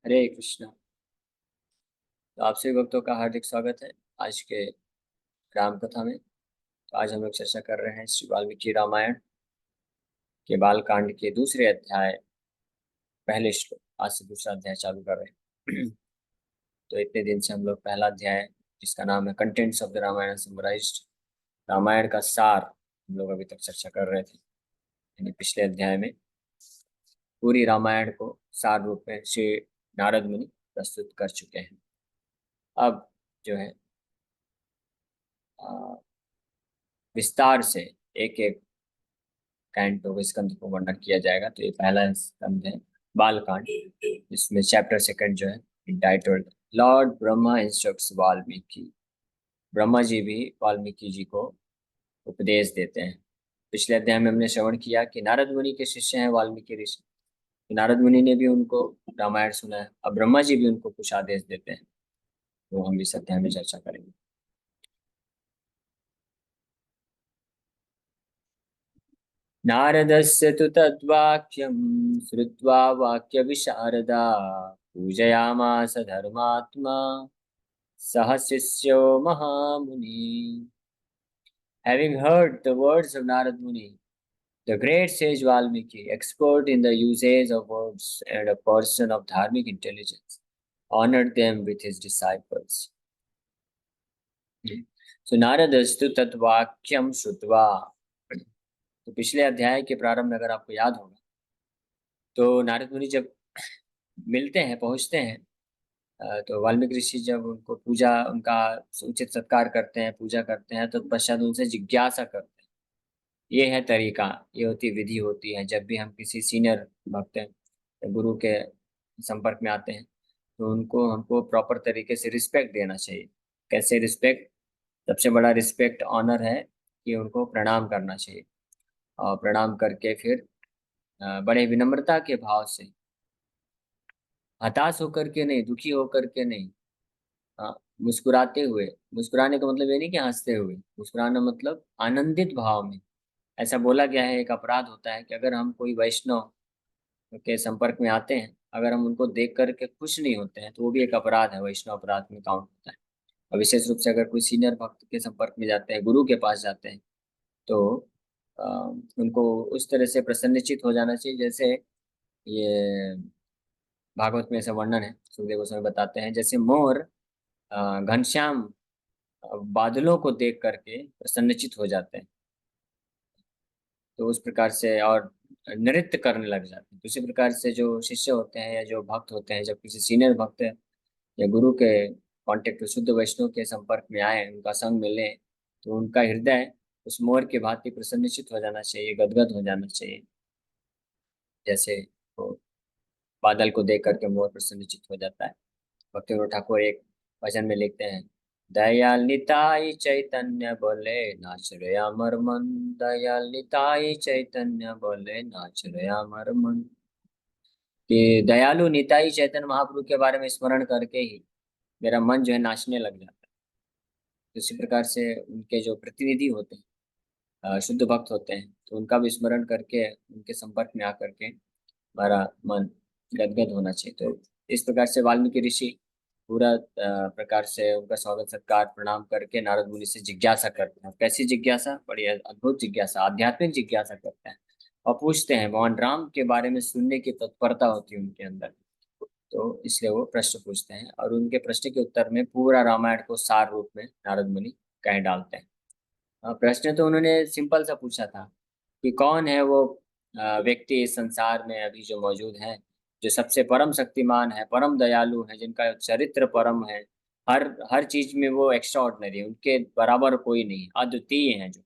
हरे कृष्णा। तो आप सभी भक्तों का हार्दिक स्वागत है आज के राम कथा में। तो आज हम लोग चर्चा कर रहे हैं श्री वाल्मीकि रामायण के बाल कांड के दूसरे अध्याय पहले श्लोक। आज से दूसरा अध्याय चालू कर रहे हैं। तो इतने दिन से हम लोग पहला अध्याय जिसका नाम है contents of the Ramayana summarised, Ramayana का सार, हम लोग अभी तक चर्चा कर रहे थे। यानी पिछले अध्याय में पूरी रामायण को सार रूप में श्री नारद मुनि प्रस्तुत कर चुके हैं। अब जो है विस्तार से एक एक कैंटो स्कंद को वर्णन किया जाएगा। तो ये पहला स्कंद है बालकांड। इसमें चैप्टर सेकंड जो है entitled Lord Brahma instructs Valmiki. Brahma ji भी वाल्मीकि जी को उपदेश देते हैं। पिछले अध्याय में हमने श्रवण किया कि नारद मुनि के शिष्य हैं वाल्मीकि ऋषि। नारद मुनि ने भी उनको रामायण सुना है। अब ब्रह्मा जी भी उनको कुछ आदेश देते हैं, तो हम इस अध्याय में चर्चा करेंगे। नारदस्य तु तद्वाक्यं श्रुत्वा वाक्यविशारदा पूजयामास धर्मात्मा सह शिष्यो महामुनि। Having heard the words of Narad Muni, the great sage Valmiki, expert in the usage of words and a person of dharmic intelligence, honored them with his disciples. So Naradastu तद्वाक्यम श्रुत्वा। तो पिछले अध्याय के प्रारंभ में अगर आपको याद होगा तो नारद मुनि जब मिलते हैं, पहुंचते हैं, तो वाल्मीकि ऋषि जब उनको पूजा, उनका उचित सत्कार करते हैं, पूजा करते हैं, तो पश्चात उनसे जिज्ञासा करते हैं। ये है तरीका, ये होती विधि होती है। जब भी हम किसी सीनियर भक्त या गुरु के संपर्क में आते हैं तो उनको हमको प्रॉपर तरीके से रिस्पेक्ट देना चाहिए। कैसे रिस्पेक्ट? सबसे बड़ा रिस्पेक्ट ऑनर है कि उनको प्रणाम करना चाहिए, और प्रणाम करके फिर बड़े विनम्रता के भाव से, हताश होकर के नहीं, दुखी होकर के नहीं, हाँ, मुस्कुराते हुए। मुस्कुराने का मतलब ये नहीं कि हंसते हुए, मुस्कुराना मतलब आनंदित भाव में। ऐसा बोला गया है, एक अपराध होता है कि अगर हम कोई वैष्णव के संपर्क में आते हैं, अगर हम उनको देख करके खुश नहीं होते हैं तो वो भी एक अपराध है, वैष्णव अपराध में काउंट होता है। और विशेष रूप से अगर कोई सीनियर भक्त के संपर्क में जाते हैं, गुरु के पास जाते हैं, तो अ, उनको उस तरह से प्रसन्नचित हो जाना चाहिए। जैसे ये भागवत में ऐसा वर्णन है, सुखदेव गोस्वामी बताते हैं, जैसे मोर घनश्याम बादलों को देख करके प्रसन्नचित हो जाते हैं, तो उस प्रकार से और नृत्य करने लग जाते हैं। तो उसी प्रकार से जो शिष्य होते हैं या जो भक्त होते हैं, जब किसी सीनियर भक्त या गुरु के कांटेक्ट में, शुद्ध वैष्णव के संपर्क में आए, उनका संग मिले, तो उनका हृदय उस मोर के भांति प्रसन्नचित हो जाना चाहिए, गदगद हो जाना चाहिए। जैसे वो बादल को देख करके मोर प्रसन्नचित हो जाता है। भक्ति विनोद ठाकुर एक भजन में लिखते हैं, दयाल निताई चैतन्य बोले नाच रे अमर मन। दयाल निताई चैतन्य बोले नाच रे अमर मन। कि दयालु निताई चैतन्य महाप्रभु के बारे में स्मरण करके ही मेरा मन जो है नाचने लग जाता है। तो इसी प्रकार से उनके जो प्रतिनिधि होते हैं, शुद्ध भक्त होते हैं, तो उनका भी स्मरण करके, उनके संपर्क में आकर के हमारा मन गदगद होना चाहिए। तो इस प्रकार से वाल्मीकि ऋषि पूरा प्रकार से उनका स्वागत सत्कार प्रणाम करके नारद मुनि से जिज्ञासा करते हैं। कैसी जिज्ञासा? बड़ी अद्भुत जिज्ञासा, आध्यात्मिक जिज्ञासा करते हैं, और पूछते हैं। भगवान राम के बारे में सुनने की तत्परता होती है उनके अंदर, तो इसलिए वो प्रश्न पूछते हैं, और उनके प्रश्न के उत्तर में पूरा रामायण को सार रूप में नारद मुनि कह डालते हैं। प्रश्न तो उन्होंने सिंपल सा पूछा था कि कौन है वो व्यक्ति इस संसार में अभी जो मौजूद है, जो सबसे परम शक्तिमान है, परम दयालु है, जिनका चरित्र परम है, हर हर चीज में वो एक्स्ट्रा ऑर्डिनरी है, उनके बराबर कोई नहीं, अद्वितीय है जो।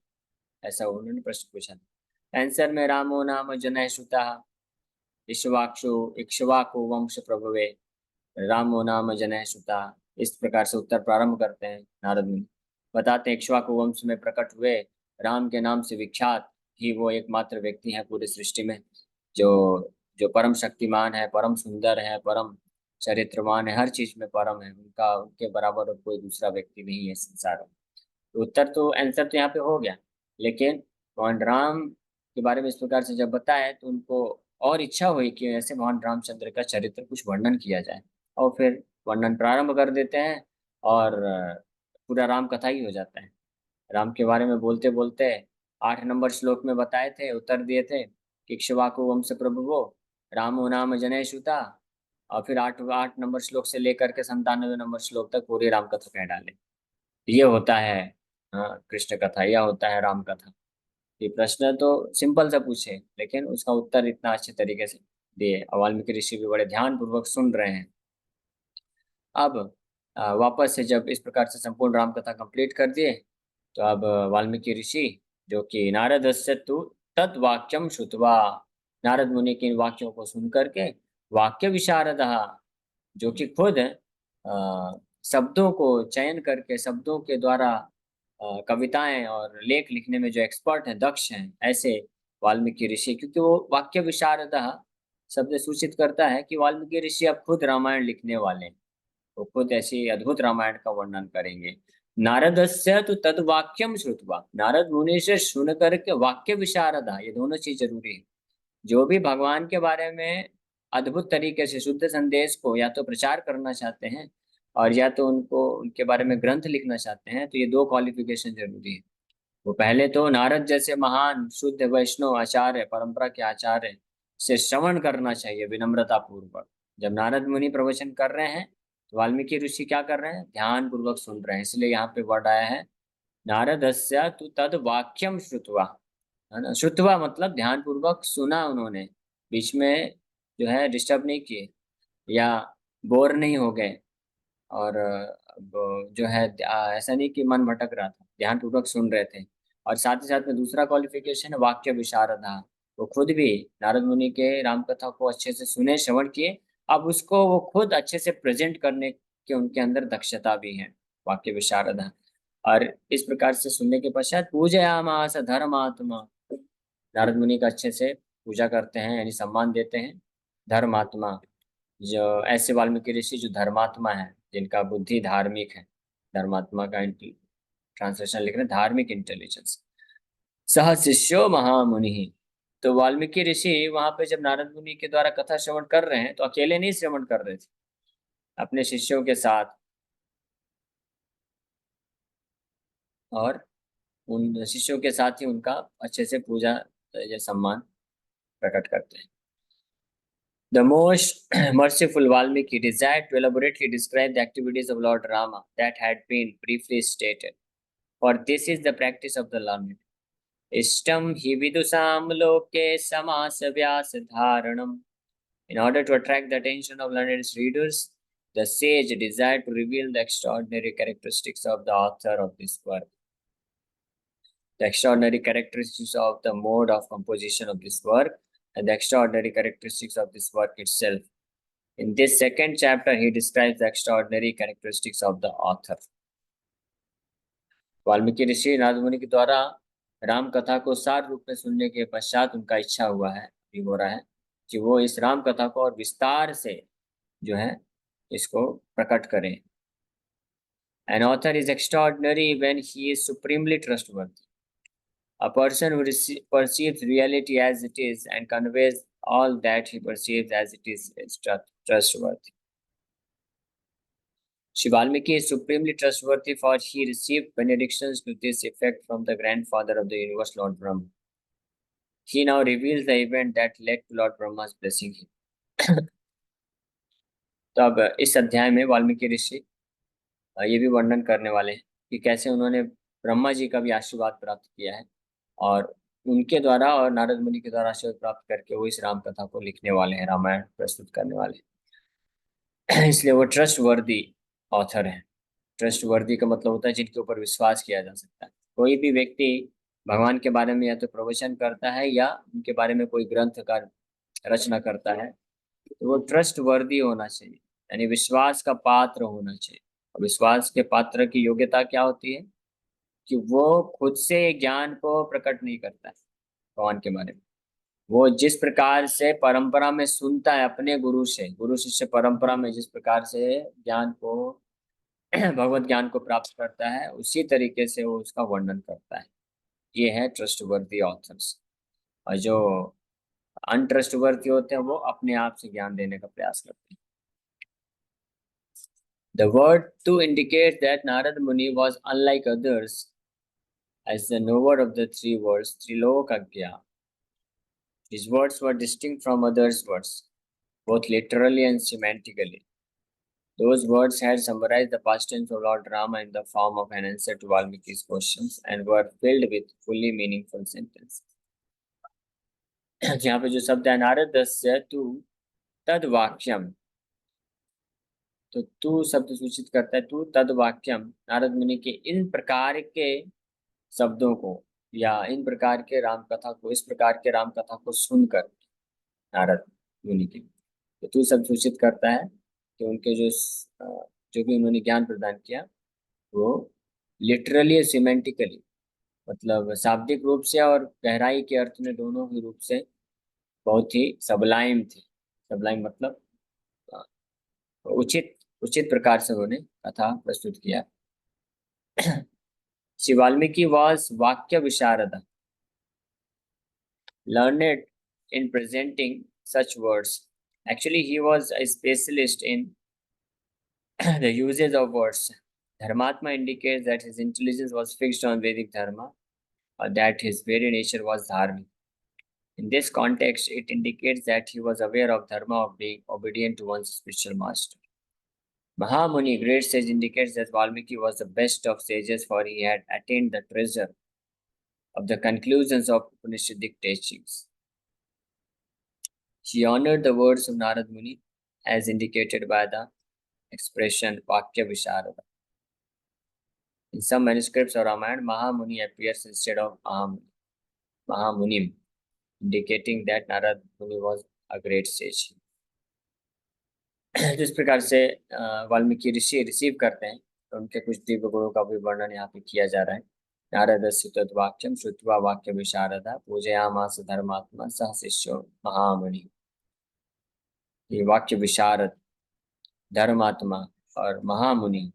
ऐसा उन्होंने प्रश्न पूछा था। आंसर में रामो नाम जनः सुता इक्ष्वाकु इक्ष्वाकु वंश प्रभवे, रामो नाम जनः सुता। इस प्रकार से उत्तर प्रारंभ करते हैं नारद मुनि। बताते हैं इक्ष्वाकु वंश में प्रकट हुए राम के नाम से विख्यात ही वो एकमात्र व्यक्ति है पूरी सृष्टि में, जो जो परम शक्तिमान है, परम सुंदर है, परम चरित्रवान है, हर चीज में परम है। उनका, उनके बराबर और कोई दूसरा व्यक्ति नहीं है संसार में। तो उत्तर तो, आंसर तो यहाँ पे हो गया, लेकिन भगवान राम के बारे में इस प्रकार से जब बताया तो उनको और इच्छा हुई कि ऐसे भगवान रामचंद्र का चरित्र कुछ वर्णन किया जाए। और फिर वर्णन प्रारंभ कर देते हैं और पूरा राम कथा ही हो जाता है। राम के बारे में बोलते बोलते 8 नंबर श्लोक में बताए थे, उत्तर दिए थे कि इक्ष्वाकु वंश प्रभुवो रामो नाम जनय सुता। और फिर 8 नंबर श्लोक से लेकर के 97 नंबर श्लोक तक पूरी राम कथा कह डाले। ये होता है कृष्ण कथा, यह होता है राम कथा। ये प्रश्न तो सिंपल सा पूछे, लेकिन उसका उत्तर इतना अच्छे तरीके से दिए, और वाल्मीकि ऋषि भी बड़े ध्यान पूर्वक सुन रहे हैं। अब वापस से जब इस प्रकार से संपूर्ण राम कथा कंप्लीट कर दिए, तो अब वाल्मीकि ऋषि, जो कि नारदस्य तु तत् वाक्यम श्रुत्वा, नारद मुनि के इन वाक्यों को सुन करके वाक्य विशारदः, जो कि खुद शब्दों को चयन करके शब्दों के द्वारा कविताएं और लेख लिखने में जो एक्सपर्ट हैं, दक्ष हैं, ऐसे वाल्मीकि ऋषि, क्योंकि वो वाक्य विशारदः शब्द सूचित करता है कि वाल्मीकि ऋषि अब खुद रामायण लिखने वाले हैं। वो खुद ऐसी अद्भुत रामायण का वर्णन करेंगे। नारदस्य तो तद वाक्यम श्रुत्वा, नारद मुनि से सुन करके वाक्य विशारदा, ये दोनों चीज जरूरी है। जो भी भगवान के बारे में अद्भुत तरीके से शुद्ध संदेश को या तो प्रचार करना चाहते हैं, और या तो उनको उनके बारे में ग्रंथ लिखना चाहते हैं, तो ये दो क्वालिफिकेशन जरूरी है। वो पहले तो नारद जैसे महान शुद्ध वैष्णव आचार्य, परंपरा के आचार्य से श्रवण करना चाहिए विनम्रता पूर्वक। जब नारद मुनि प्रवचन कर रहे हैं, तो वाल्मीकि ऋषि क्या कर रहे हैं? ध्यान पूर्वक सुन रहे हैं। इसलिए यहाँ पे वर्ड आया है नारदस्य तु तद वाक्यम श्रुत्वा, है ना। श्रुत्वा मतलब ध्यान पूर्वक सुना उन्होंने, बीच में जो है डिस्टर्ब नहीं किए या बोर नहीं हो गए। और जो है ऐसा नहीं कि मन भटक रहा था, ध्यान पूर्वक सुन रहे थे। और साथ ही साथ में दूसरा क्वालिफिकेशन है वाक्य विशारदा। वो खुद भी नारद मुनि के राम कथा को अच्छे से सुने, श्रवण किए, अब उसको वो खुद अच्छे से प्रेजेंट करने के उनके अंदर दक्षता भी है, वाक्य विशारदा। और इस प्रकार से सुनने के पश्चात पूजयामास धर्मात्मा, नारद मुनि का अच्छे से पूजा करते हैं, यानी सम्मान देते हैं। धर्मात्मा, जो ऐसे वाल्मीकि ऋषि जो धर्मात्मा है, जिनका बुद्धि धार्मिक है, धर्मात्मा का ट्रांसलेशन लिख रहे हैं धार्मिक इंटेलिजेंस। सह शिष्यो महामुनि, तो वाल्मीकि ऋषि वहां पे जब नारद मुनि के द्वारा कथा श्रवण कर रहे हैं, तो अकेले नहीं श्रवण कर रहे थे, अपने शिष्यों के साथ, और उन शिष्यों के साथ ही उनका अच्छे से पूजा या सम्मान प्रकट करते हैं। The most merciful Valmiki desired to elaborately describe the activities of Lord Rama that had been briefly stated. For this is the practice of the learned. Ishtam hi vidusam loke samas vyas dharanam. In order to attract the attention of learned readers, the sage desired to reveal the extraordinary characteristics of the author of this work. The extraordinary characteristics of the mode of composition of this work, and the extraordinary characteristics of this work itself. In this second chapter, he describes the extraordinary characteristics of the author. Valmiki ऋषि नारद मुनि के द्वारा राम कथा को सार रूप में सुनने के पश्चात उनका इच्छा हुआ है, अभी हो रहा है, कि वो इस राम कथा को और विस्तार से जो है इसको प्रकट करें। An author is extraordinary when he is supremely trustworthy. A person who perceives reality as it is and conveys all that he perceives as it is trustworthy. Shri Valmiki is supremely trustworthy, for he received benedictions to this effect from the grandfather of the universe, Lord Brahma. He now reveals the event that led to Lord Brahma's blessing him. तो अब इस अध्याय में वाल्मीकि ऋषि ये भी वर्णन करने वाले हैं कि कैसे उन्होंने ब्रह्मा जी का भी आशीर्वाद प्राप्त किया है, और उनके द्वारा और नारद मुनि के द्वारा आशीर्वाद प्राप्त करके वो इस राम कथा को लिखने वाले हैं, रामायण प्रस्तुत करने वाले हैं। इसलिए वो ट्रस्ट वर्दी ऑथर हैं। ट्रस्ट वर्दी का मतलब होता है जिनके ऊपर विश्वास किया जा सकता है। कोई भी व्यक्ति भगवान के बारे में या तो प्रवचन करता है या उनके बारे में कोई ग्रंथ का रचना करता है, तो वो ट्रस्ट वर्दी होना चाहिए, यानी विश्वास का पात्र होना चाहिए। और विश्वास के पात्र की योग्यता क्या होती है? कि वो खुद से ज्ञान को प्रकट नहीं करता है भगवान के बारे में। वो जिस प्रकार से परंपरा में सुनता है अपने गुरु से, गुरु शिष्य परंपरा में जिस प्रकार से ज्ञान को भगवत ज्ञान को प्राप्त करता है, उसी तरीके से वो उसका वर्णन करता है। ये है ट्रस्टवर्दी ऑथर्स। और जो अनट्रस्टवर्दी होते हैं वो अपने आप से ज्ञान देने का प्रयास करते हैं। The word tu indicates that Narad Muni was unlike others as the knower of the three words, Trilokagya. His words were distinct from others' words, both literally and semantically. Those words had summarized the past tense of Lord Rama in the form of an answer to Valmiki's questions and were filled with fully meaningful sentences. यहाँ पे जो शब्द है नारदस्य तु तद वाक्यम, तो तू शब्द सूचित करता है तू तद वाक्यम, नारद मुनि के इन प्रकार के शब्दों को या इन प्रकार के राम कथा को, इस प्रकार के राम कथा को सुनकर नारद मुनि के, तो तू शब्द सूचित करता है कि उनके जो भी उन्होंने ज्ञान प्रदान किया वो लिटरली और सिमेंटिकली, मतलब शाब्दिक रूप से और गहराई के अर्थ में दोनों ही रूप से बहुत ही सबलाइम थे। सबलाइम मतलब उचित उचित प्रकार से उन्होंने कथा प्रस्तुत किया। श्री वाल्मीकि was वाक्य विशारद, learned in presenting such words. Actually, he was a specialist in the usage of words. Dharmatma indicates that his intelligence was fixed on Vedic Dharma, or that his very nature was dharmic. In this context, it indicates that he was aware of dharma of being obedient to one's spiritual master. Mahamuni, great sage, indicates that Valmiki was the best of sages, for he had attained the treasure of the conclusions of Upanishadic teachings. She honored the words of Narad Muni as indicated by the expression Vakya Visharada. In some manuscripts of Ramayana, Mahamuni appears instead of Mahamunim, indicating that Narad Muni was a great sage. जिस प्रकार से वाल्मीकि ऋषि receive करते हैं, तो उनके कुछ दिव्य गुणों का भी वर्णन यहाँ पे किया जा रहा है। नारदस्य तद्वाक्यम श्रुत्वा वाक्य विशारदा पूजयामास धर्मात्मा सह शिष्यो महामुनि। ये वाक्य विशारद, धर्मात्मा और महामुनि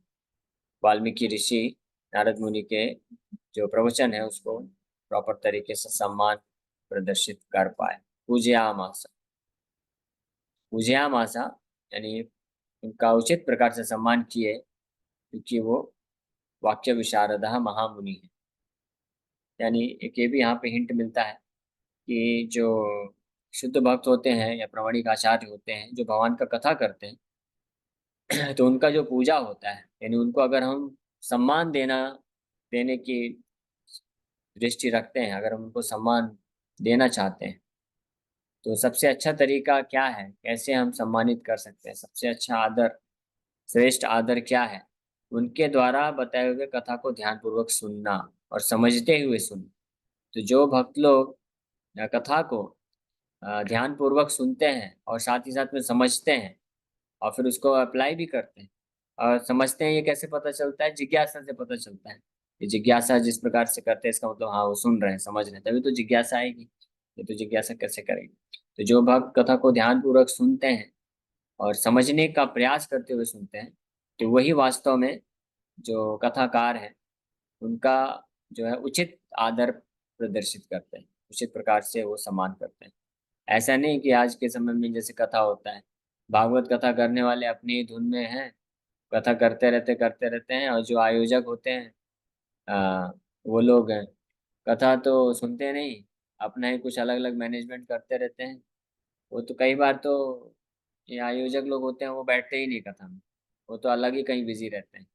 वाल्मीकि ऋषि नारद मुनि के जो प्रवचन है उसको प्रॉपर तरीके से सम्मान प्रदर्शित कर पाए। पूजयामासा, पूजयामासा यानी उनका उचित प्रकार से सम्मान किए, क्योंकि वो वाक्य विशारदा महामुनि है। यानी एक ये भी यहाँ पे हिंट मिलता है कि जो शुद्ध भक्त होते हैं या प्रामाणिक आचार्य होते हैं जो भगवान का कथा करते हैं तो उनका जो पूजा होता है, यानी उनको अगर हम सम्मान देने की दृष्टि रखते हैं, अगर हम उनको सम्मान देना चाहते हैं तो सबसे अच्छा तरीका क्या है, कैसे हम सम्मानित कर सकते हैं, सबसे अच्छा आदर, श्रेष्ठ आदर क्या है? उनके द्वारा बताए हुए कथा को ध्यानपूर्वक सुनना और समझते हुए सुनना। तो जो भक्त लोग कथा को ध्यानपूर्वक सुनते हैं और साथ ही साथ में समझते हैं और फिर उसको अप्लाई भी करते हैं और समझते हैं, ये कैसे पता चलता है? जिज्ञासा से पता चलता है। ये जिज्ञासा जिस प्रकार से करते हैं इसका मतलब हाँ वो सुन रहे हैं, समझ रहे हैं, तभी तो जिज्ञासा आएगी। ये तो जिज्ञासा कैसे करेगी? तो जो भक्त कथा को ध्यानपूर्वक सुनते हैं और समझने का प्रयास करते हुए सुनते हैं, तो वही वास्तव में जो कथाकार है उनका जो है उचित आदर प्रदर्शित करते हैं, उचित प्रकार से वो सम्मान करते हैं। ऐसा नहीं कि आज के समय में जैसे कथा होता है, भागवत कथा करने वाले अपनी ही धुन में हैं, कथा करते रहते हैं, और जो आयोजक होते हैं वो लोग कथा तो सुनते नहीं, अपना ही कुछ अलग अलग मैनेजमेंट करते रहते हैं। वो तो कई बार तो ये आयोजक लोग होते हैं वो बैठते ही नहीं कथा में, वो तो अलग ही कहीं बिजी रहते हैं।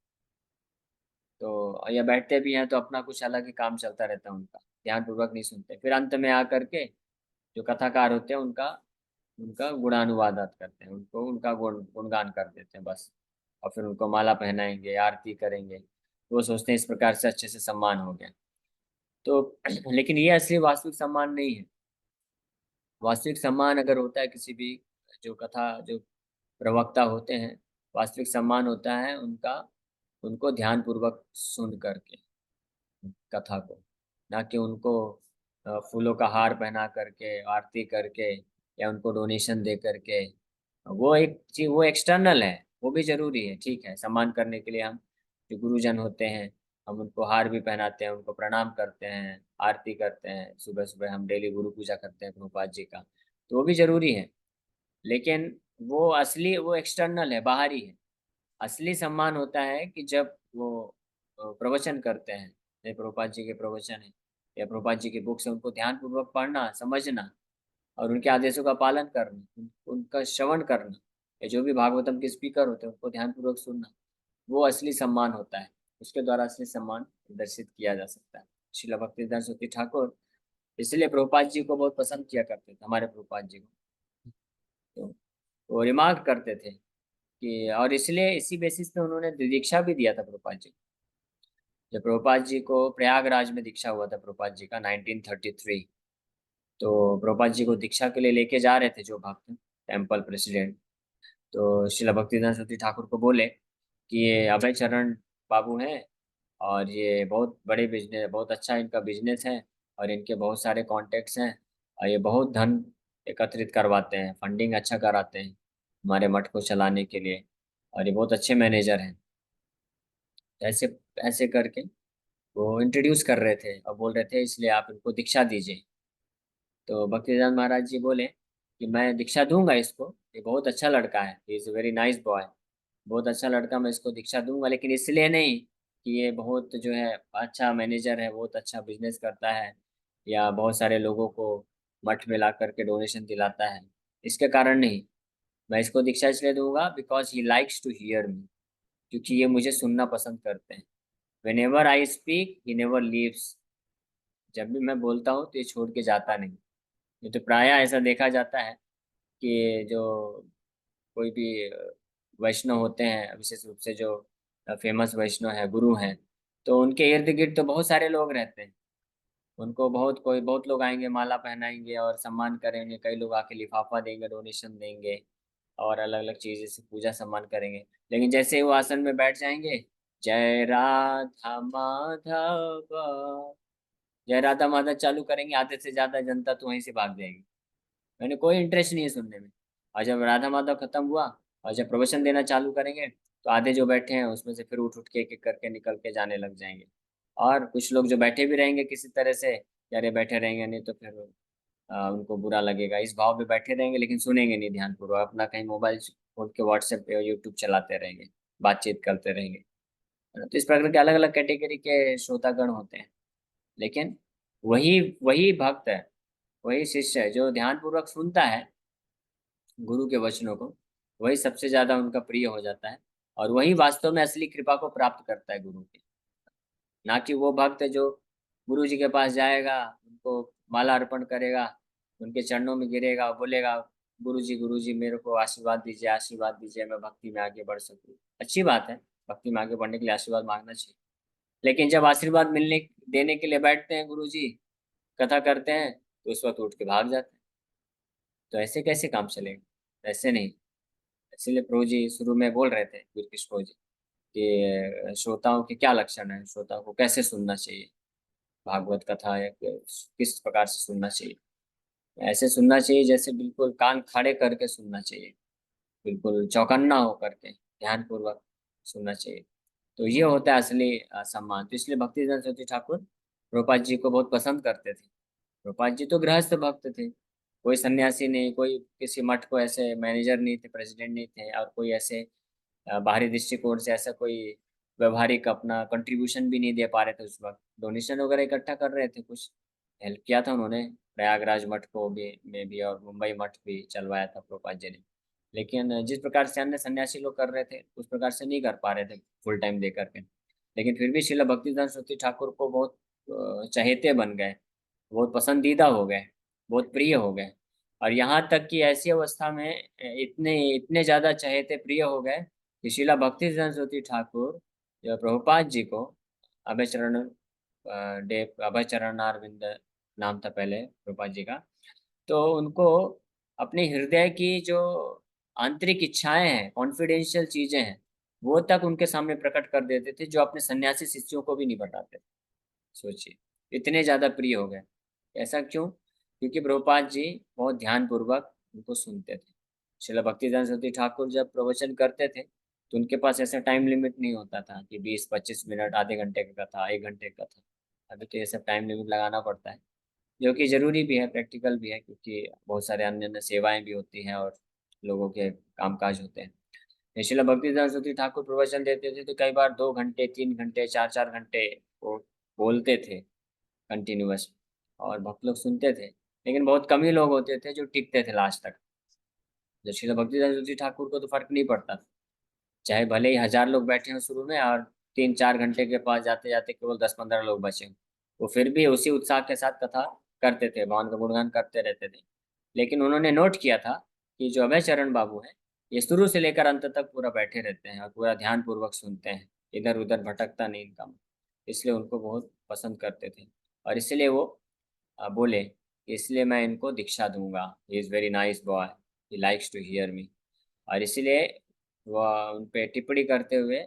तो या बैठते भी हैं तो अपना कुछ अलग ही काम चलता रहता है उनका, ध्यानपूर्वक नहीं सुनते। फिर अंत में आकर के जो कथाकार होते हैं उनका उनका गुणानुवादात करते हैं, उनको उनका गुणगान कर देते हैं बस, और फिर उनको माला पहनाएंगे, आरती करेंगे, तो वो सोचते हैं इस प्रकार से अच्छे से सम्मान हो गया। तो लेकिन ये असली वास्तविक सम्मान नहीं है। वास्तविक सम्मान अगर होता है किसी भी जो कथा जो प्रवक्ता होते हैं, वास्तविक सम्मान होता है उनका, उनको ध्यानपूर्वक सुन करके कथा को, ना कि उनको फूलों का हार पहना करके, आरती करके, या उनको डोनेशन दे करके। वो एक चीज, वो एक्सटर्नल है, वो भी जरूरी है, ठीक है, सम्मान करने के लिए हम जो गुरुजन होते हैं हम उनको हार भी पहनाते हैं, उनको प्रणाम करते हैं, आरती करते हैं, सुबह सुबह हम डेली गुरु पूजा करते हैं प्रभुपाद जी का, तो वो भी जरूरी है। लेकिन वो असली, वो एक्सटर्नल है, बाहरी है। असली सम्मान होता है कि जब वो प्रवचन करते हैं, जैसे प्रभुपाद जी के प्रवचन है या प्रभुपाद जी की बुक्स है, उनको ध्यानपूर्वक पढ़ना, समझना और उनके आदेशों का पालन करना, उनका श्रवण करना, या जो भी भागवतम के स्पीकर होते हैं उनको ध्यानपूर्वक सुनना, वो असली सम्मान होता है। उसके द्वारा असली सम्मान प्रदर्शित किया जा सकता है। श्रील भक्तिवेदांत सरस्वती ठाकुर इसलिए प्रभुपाद जी को बहुत पसंद किया करते थे, हमारे प्रभुपाद जी को। तो वो रिमार्क करते थे कि, और इसलिए इसी बेसिस पे उन्होंने दीक्षा भी दिया था प्रभुपाद जी को। जब प्रभुपाद जी को प्रयागराज में दीक्षा हुआ था प्रभुपाद जी का 1933, तो प्रभुपाद जी को दीक्षा के लिए लेके जा रहे थे जो भक्त, टेम्पल प्रेसिडेंट, तो श्रील भक्तिवेदांत सरस्वती ठाकुर को बोले कि ये अभय चरण बाबू हैं और ये बहुत बड़े बिजनेस, बहुत अच्छा इनका बिजनेस है और इनके बहुत सारे कॉन्टेक्ट्स हैं और ये बहुत धन एकत्रित करवाते हैं, फंडिंग अच्छा कराते हैं हमारे मठ को चलाने के लिए, और ये बहुत अच्छे मैनेजर हैं। ऐसे ऐसे करके वो इंट्रोड्यूस कर रहे थे और बोल रहे थे इसलिए आप इनको दीक्षा दीजिए। तो भक्तिवेदांत महाराज जी बोले कि मैं दीक्षा दूंगा इसको, ये बहुत अच्छा लड़का है, he is a very nice boy, बहुत अच्छा लड़का, मैं इसको दीक्षा दूंगा, लेकिन इसलिए नहीं कि ये बहुत जो है अच्छा मैनेजर है, बहुत अच्छा बिजनेस करता है या बहुत सारे लोगों को मठ में ला करके डोनेशन दिलाता है, इसके कारण नहीं। मैं इसको दीक्षा इसलिए दूंगा because he likes to hear me, क्योंकि ये मुझे सुनना पसंद करते हैं। Whenever I speak he never leaves, जब भी मैं बोलता हूँ तो ये छोड़ के जाता नहीं। ये तो प्रायः ऐसा देखा जाता है कि जो कोई भी वैष्णव होते हैं, विशेष रूप से जो फेमस वैष्णव है, गुरु हैं, तो उनके इर्द गिर्द तो बहुत सारे लोग रहते हैं। उनको बहुत लोग आएंगे, माला पहनाएंगे और सम्मान करेंगे, कई लोग आके लिफाफा देंगे, डोनेशन देंगे और अलग अलग चीजें से पूजा सम्मान करेंगे। लेकिन जैसे ही वो आसन में बैठ जाएंगे, जय राधा माधव, जय राधा माधव चालू करेंगे, आधे से ज्यादा जनता तो वहीं से भाग जाएगी, मैंने कोई इंटरेस्ट नहीं है सुनने में। और जब राधा माधव खत्म हुआ और जब प्रवचन देना चालू करेंगे, तो आधे जो बैठे हैं उसमें से फिर उठ उठ के एक एक करके निकल के जाने लग जाएंगे। और कुछ लोग जो बैठे भी रहेंगे किसी तरह से, यार ये बैठे रहेंगे नहीं तो फिर उनको बुरा लगेगा, इस भाव में बैठे रहेंगे लेकिन सुनेंगे नहीं ध्यानपूर्वक, अपना कहीं मोबाइल खोल के व्हाट्सएप पे यूट्यूब चलाते रहेंगे, बातचीत करते रहेंगे, है ना? तो इस प्रकार के अलग अलग कैटेगरी के श्रोतागण होते हैं। लेकिन वही वही भक्त है, वही शिष्य है जो ध्यानपूर्वक सुनता है गुरु के वचनों को, वही सबसे ज्यादा उनका प्रिय हो जाता है और वही वास्तव में असली कृपा को प्राप्त करता है गुरु की। ना कि वो भक्त जो गुरु जी के पास जाएगा, उनको माला अर्पण करेगा, उनके चरणों में गिरेगा और बोलेगा गुरु जी मेरे को आशीर्वाद दीजिए, मैं भक्ति में आगे बढ़ सकूं। अच्छी बात है, भक्ति में आगे बढ़ने के लिए आशीर्वाद मांगना चाहिए, लेकिन जब आशीर्वाद मिलने देने के लिए बैठते हैं गुरु जी, कथा करते हैं, तो उस वक्त उठ के भाग जाते हैं। तो ऐसे कैसे काम चलेगा? ऐसे नहीं। इसीलिए प्रभु जी शुरू में बोल रहे थे, वीर कृष्ण प्रभु जी, कि श्रोताओं के क्या लक्षण है, श्रोताओं को कैसे सुनना चाहिए, भागवत कथा या किस प्रकार से सुनना चाहिए। ऐसे सुनना चाहिए जैसे बिल्कुल कान खड़े करके सुनना चाहिए, बिल्कुल चौकन्ना हो करके ध्यानपूर्वक सुनना चाहिए। तो ये होता है असली सम्मान। तो इसलिए भक्तिवेदांत सरस्वती ठाकुर प्रभुपाद जी को बहुत पसंद करते थे। प्रभुपाद जी तो गृहस्थ भक्त थे, कोई सन्यासी नहीं, कोई किसी मठ को ऐसे मैनेजर नहीं थे, प्रेसिडेंट नहीं थे, और कोई ऐसे बाहरी दृष्टिकोण से ऐसा कोई व्यवहारिक अपना कंट्रीब्यूशन भी नहीं दे पा रहे थे उस वक्त। डोनेशन वगैरह इकट्ठा कर रहे थे, कुछ हेल्प किया था उन्होंने, प्रयागराज मठ को भी में भी और मुंबई मठ भी चलवाया था प्रभुपाद जी ने। लेकिन जिस प्रकार से अन्य सन्यासी लोग कर रहे थे उस प्रकार से नहीं कर पा रहे थे फुल टाइम दे करके। लेकिन फिर भी श्रील भक्तिवेदांत सरस्वती ठाकुर को बहुत चहेते बन गए, बहुत पसंदीदा हो गए, बहुत प्रिय हो गए। और यहाँ तक कि ऐसी अवस्था में इतने इतने ज्यादा चहेते प्रिय हो गए कि श्रीला भक्तिवेदांत सरस्वती ठाकुर जो प्रभुपाद जी को अभय चरण देव, अभय चरणारविंद नाम था पहले प्रभुपाद जी का, तो उनको अपने हृदय की जो आंतरिक इच्छाएं हैं, कॉन्फिडेंशियल चीजें हैं, वो तक उनके सामने प्रकट कर देते थे, जो अपने सन्यासी शिष्यों को भी नहीं बताते थे। सोचिए, इतने ज्यादा प्रिय हो गए। ऐसा क्यों? क्योंकि प्रभुपाद जी बहुत ध्यान पूर्वक उनको सुनते थे। श्रील भक्तिदान सरस्वती ठाकुर जब प्रवचन करते थे तो उनके पास ऐसा टाइम लिमिट नहीं होता था कि 20-25 मिनट, आधे घंटे का कथा, 1 घंटे का कथा। अभी तो ये सब टाइम लिमिट लगाना पड़ता है, जो कि जरूरी भी है, प्रैक्टिकल भी है, क्योंकि बहुत सारे अन्य अन्य सेवाएं भी होती हैं और लोगों के कामकाज होते हैं। श्रील भक्तिदास सरस्वती ठाकुर प्रवचन देते थे तो कई बार 2 घंटे, 3 घंटे, 4 4 घंटे वो बोलते थे कंटिन्यूअस, और भक्त लोग सुनते थे। लेकिन बहुत कम ही लोग होते थे जो टिकते थे लास्ट तक। जो श्रील भक्तिदास सरस्वती ठाकुर को तो फर्क नहीं पड़ता था, चाहे भले ही 1,000 लोग बैठे हों शुरू में और 3 4 घंटे के पास जाते जाते केवल 10 15 लोग बचे हों, वो फिर भी उसी उत्साह के साथ कथा करते थे, भगवान का गुणगान करते रहते थे। लेकिन उन्होंने नोट किया था कि जो अभय चरण बाबू है, ये शुरू से लेकर अंत तक पूरा बैठे रहते हैं और पूरा ध्यान पूर्वक सुनते हैं, इधर उधर भटकता नहीं इनका मन। इसलिए उनको बहुत पसंद करते थे, और इसलिए वो बोले कि इसलिए मैं इनको दीक्षा दूंगा, he is very nice boy, he likes to hear me. और इसलिए वह उन पे टिप्पणी करते हुए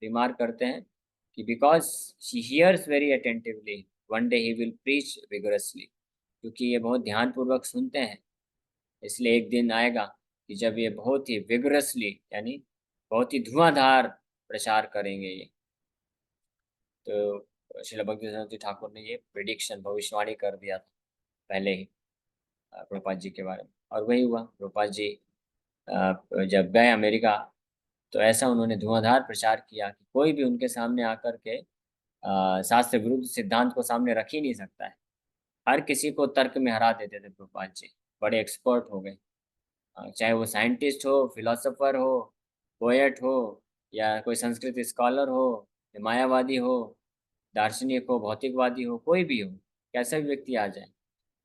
रिमार्क करते हैं कि because she hears very attentively, one day he will preach vigorously. क्योंकि ये बहुत ध्यानपूर्वक सुनते हैं, इसलिए एक दिन आएगा कि जब ये बहुत ही विगरसली, यानी बहुत ही धुआंधार प्रचार करेंगे ये। तो श्रील भक्ति ठाकुर ने ये प्रिडिक्शन, भविष्यवाणी कर दिया था पहले ही प्रभुपाद जी के बारे में, और वही हुआ। प्रभुपाद जी जब गए अमेरिका, तो ऐसा उन्होंने धुआंधार प्रचार किया कि कोई भी उनके सामने आकर के शास्त्र विरुद्ध सिद्धांत को सामने रख ही नहीं सकता है। हर किसी को तर्क में हरा देते थे प्रभुपाद जी, बड़े एक्सपर्ट हो गए। चाहे वो साइंटिस्ट हो, फिलोसोफर हो, पोएट हो, या कोई संस्कृत स्कॉलर हो, या मायावादी हो, दार्शनिक हो, भौतिकवादी हो, कोई भी हो, कैसा भी व्यक्ति आ जाए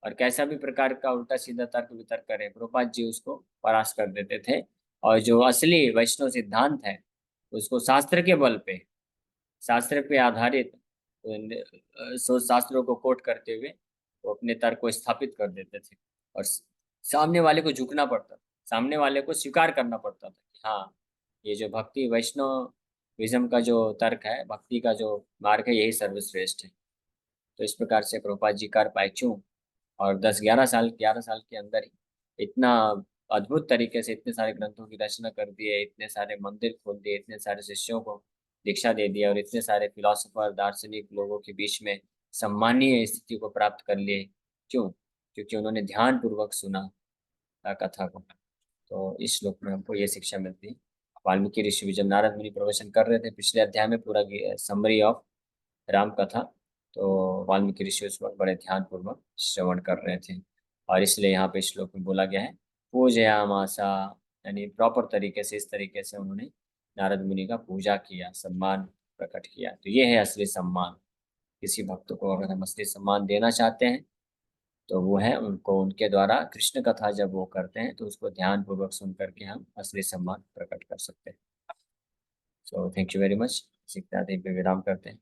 और कैसा भी प्रकार का उल्टा सीधा तर्क वितर्क करे, प्रभुपाद जी उसको परास्त कर देते थे। और जो असली वैष्णव सिद्धांत है उसको शास्त्र के बल पे, शास्त्र पे आधारित शास्त्रों को कोट करते हुए वो अपने तर्क को स्थापित कर देते थे। और सामने वाले को झुकना पड़ता, सामने वाले को स्वीकार करना पड़ता था कि हाँ, ये जो भक्ति वैष्णविज्म का जो तर्क है, भक्ति का जो मार्ग है, यही सर्वश्रेष्ठ है। तो इस प्रकार से प्रभुपाद जी कर पाए क्यों, और 10 11 साल, 11 साल के अंदर ही इतना अद्भुत तरीके से इतने सारे ग्रंथों की रचना कर दिए, इतने सारे मंदिर खोल दिए, इतने सारे शिष्यों को दीक्षा दे दिया, और इतने सारे फिलोसोफर दार्शनिक लोगों के बीच में सम्मानीय स्थिति को प्राप्त कर लिए। क्यों? क्योंकि उन्होंने ध्यान पूर्वक सुना कथा को। तो इस श्लोक में हमको ये शिक्षा मिलती है। वाल्मीकि ऋषि भी जब नारद मुनि प्रवचन कर रहे थे पिछले अध्याय में, पूरा समरी ऑफ राम कथा, तो वाल्मीकि ऋषि उस वक्त बड़े ध्यान पूर्वक श्रवण कर रहे थे। और इसलिए यहाँ पे श्लोक में बोला गया है पूजयामासा, यानी प्रॉपर तरीके से, इस तरीके से उन्होंने नारद मुनि का पूजा किया, सम्मान प्रकट किया। तो ये है असली सम्मान। किसी भक्त को अगर हम असली सम्मान देना चाहते हैं तो वो है उनको, उनके द्वारा कृष्ण कथा जब वो करते हैं तो उसको ध्यान पूर्वक सुन करके हम असली सम्मान प्रकट कर सकते हैं। So thank you very much. सीखते हैं, विराम करते हैं।